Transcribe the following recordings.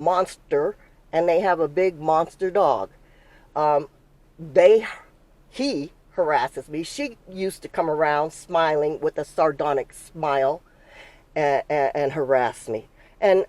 monster, and they have a big monster dog. Um, he harasses me. She used to come around smiling with a sardonic smile and harass me. And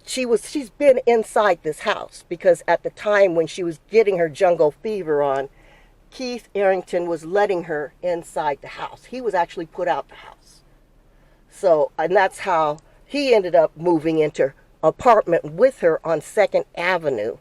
she's been inside this house because at the time when she was getting her jungle fever on, Keith Arrington was letting her inside the house. He was actually put out the house. So, and that's how he ended up moving into apartment with her on 2nd Avenue,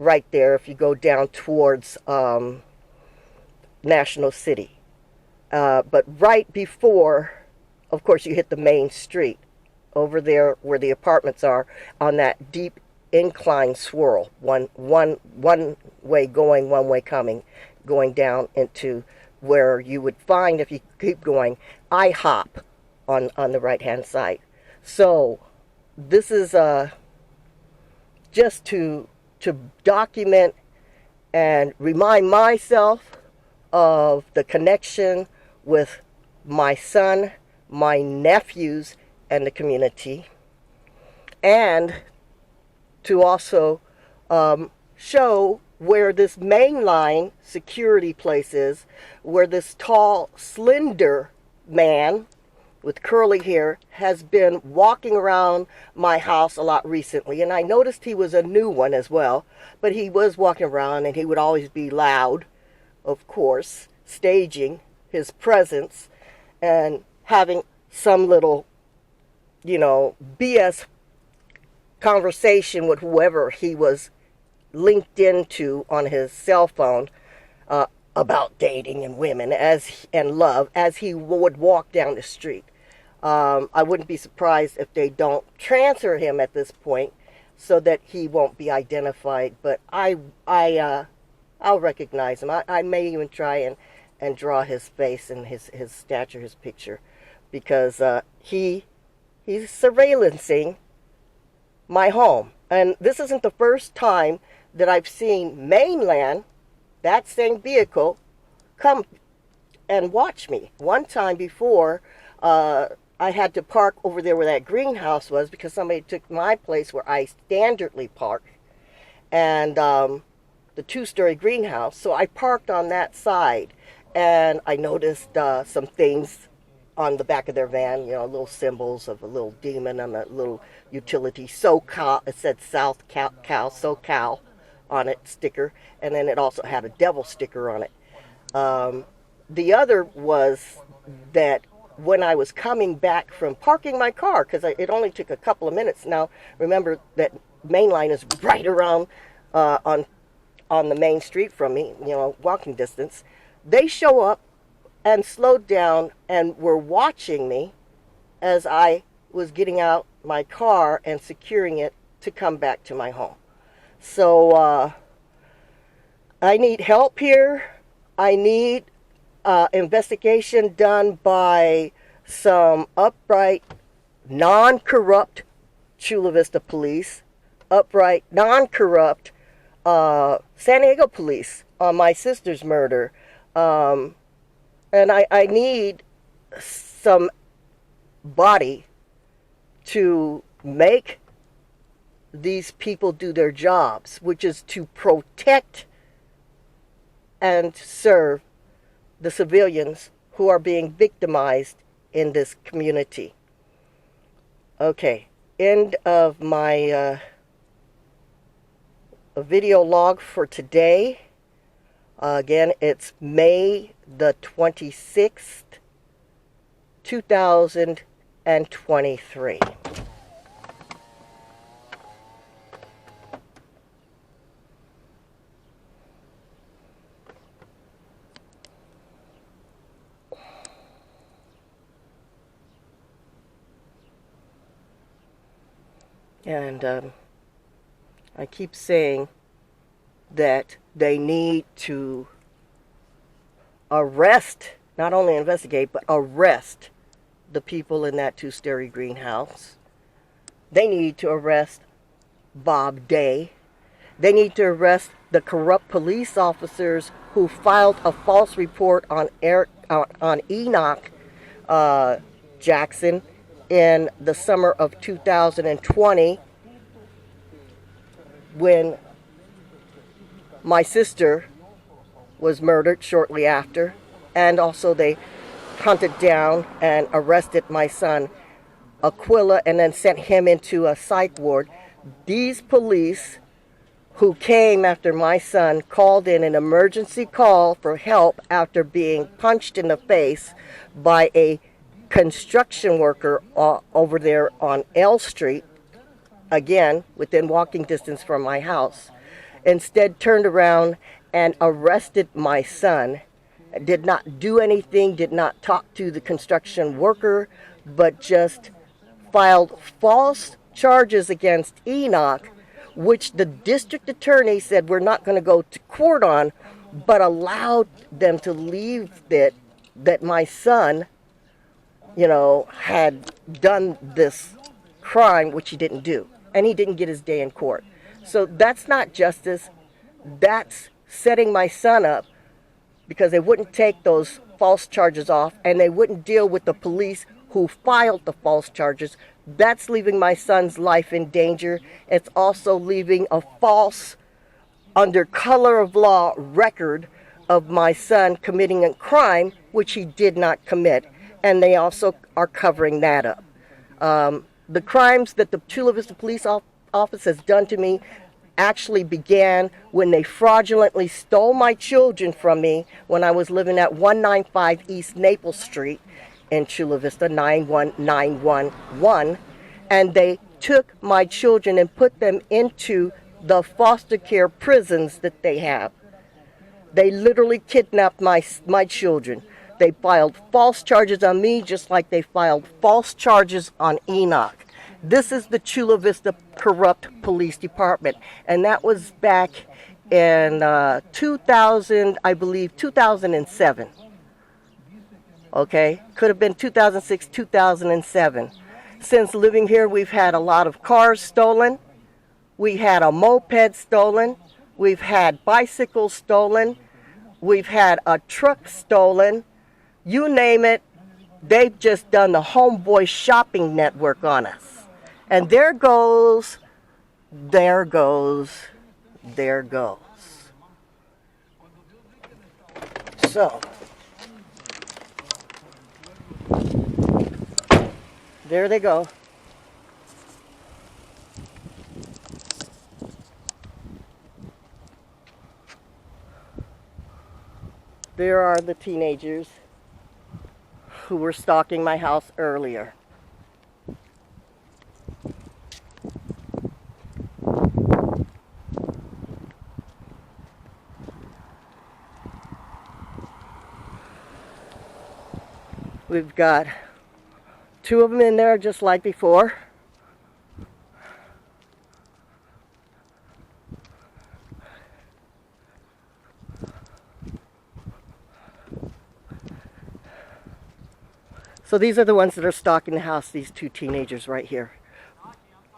right there if you go down towards National City. But right before, of course, you hit the main street, over there where the apartments are, on that deep incline swirl, one way going, one way coming, going down into where you would find, if you keep going, IHOP on the right hand side. So this is just to document and remind myself of the connection with my son, my nephews, and the community, and to also show where this mainline security place is, where this tall, slender man with curly hair has been walking around my house a lot recently. And I noticed he was a new one as well, but he was walking around and he would always be loud, of course, staging his presence and having some little, BS conversation with whoever he was linked into on his cell phone about dating and women and love as he would walk down the street. I wouldn't be surprised if they don't transfer him at this point so that he won't be identified. But I'll recognize him. I may even try and draw his face and his stature, his picture, because he's surveillancing my home. And this isn't the first time that I've seen Mainline, that same vehicle, come and watch me. One time before, I had to park over there where that greenhouse was because somebody took my place where I standardly park, and the 2-story greenhouse. So I parked on that side, and I noticed some things on the back of their van, little symbols of a little demon and a little utility, SoCal. It said South Cal, SoCal on it, sticker, and then it also had a devil sticker on it. The other was that when I was coming back from parking my car, because it only took a couple of minutes. Now, remember that Mainline is right around on the main street from me, walking distance. They show up and slowed down and were watching me as I was getting out my car and securing it to come back to my home. So I need help here. I need investigation done by some upright, non-corrupt Chula Vista police, upright, non-corrupt San Diego police on my sister's murder. And I need somebody to make these people do their jobs, which is to protect and serve the civilians who are being victimized in this community. Okay, end of my video log for today. Again, it's May the 26th, 2023. And I keep saying that they need to arrest, not only investigate, but arrest the people in that 2-story greenhouse. They need to arrest Bob Day. They need to arrest the corrupt police officers who filed a false report on Enoch Jackson in the summer of 2020 when my sister was murdered shortly after, and also they hunted down and arrested my son Aquila and then sent him into a psych ward. These police who came after my son called in an emergency call for help after being punched in the face by a construction worker over there on L Street, again within walking distance from my house. Instead turned around and arrested my son. Did not do anything, did not talk to the construction worker, but just filed false charges against Enoch, which the district attorney said we're not going to go to court on, but allowed them to leave it that my son, had done this crime, which he didn't do. And he didn't get his day in court. So that's not justice. That's setting my son up, because they wouldn't take those false charges off and they wouldn't deal with the police who filed the false charges. That's leaving my son's life in danger. It's also leaving a false, under color of law, record of my son committing a crime which he did not commit. And they also are covering that up. The crimes that the Chula Vista Police Office has done to me actually began when they fraudulently stole my children from me when I was living at 195 East Naples Street in Chula Vista, 91911, and they took my children and put them into the foster care prisons that they have. They literally kidnapped my children. They filed false charges on me just like they filed false charges on Enoch. This is the Chula Vista corrupt police department, and that was back in 2007. Okay, could have been 2006, 2007. Since living here, we've had a lot of cars stolen. We had a moped stolen. We've had bicycles stolen. We've had a truck stolen. You name it, they've just done the homeboy shopping network on us. And there goes. So, there they go. There are the teenagers who were stalking my house earlier. We've got 2 of them in there just like before. So these are the ones that are stalking the house, these 2 teenagers right here.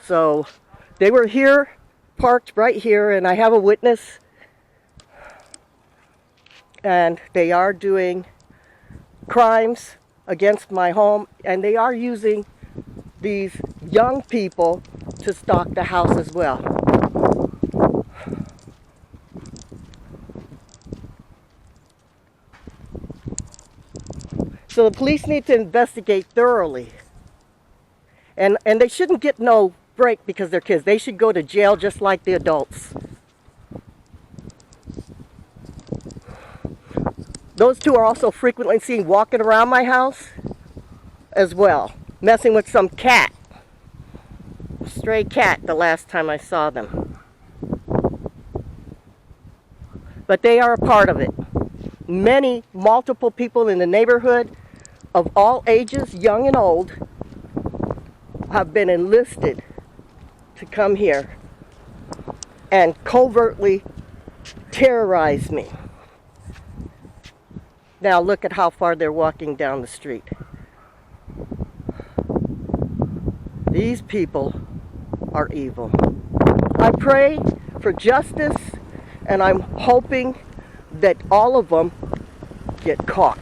So they were here, parked right here, and I have a witness. And they are doing crimes against my home, and they are using these young people to stalk the house as well. So the police need to investigate thoroughly. And they shouldn't get no break because they're kids. They should go to jail just like the adults. Those 2 are also frequently seen walking around my house as well, messing with some cat. Stray cat the last time I saw them. But they are a part of it. Multiple people in the neighborhood of all ages, young and old, have been enlisted to come here and covertly terrorize me. Now look at how far they're walking down the street. These people are evil. I pray for justice, and I'm hoping that all of them get caught.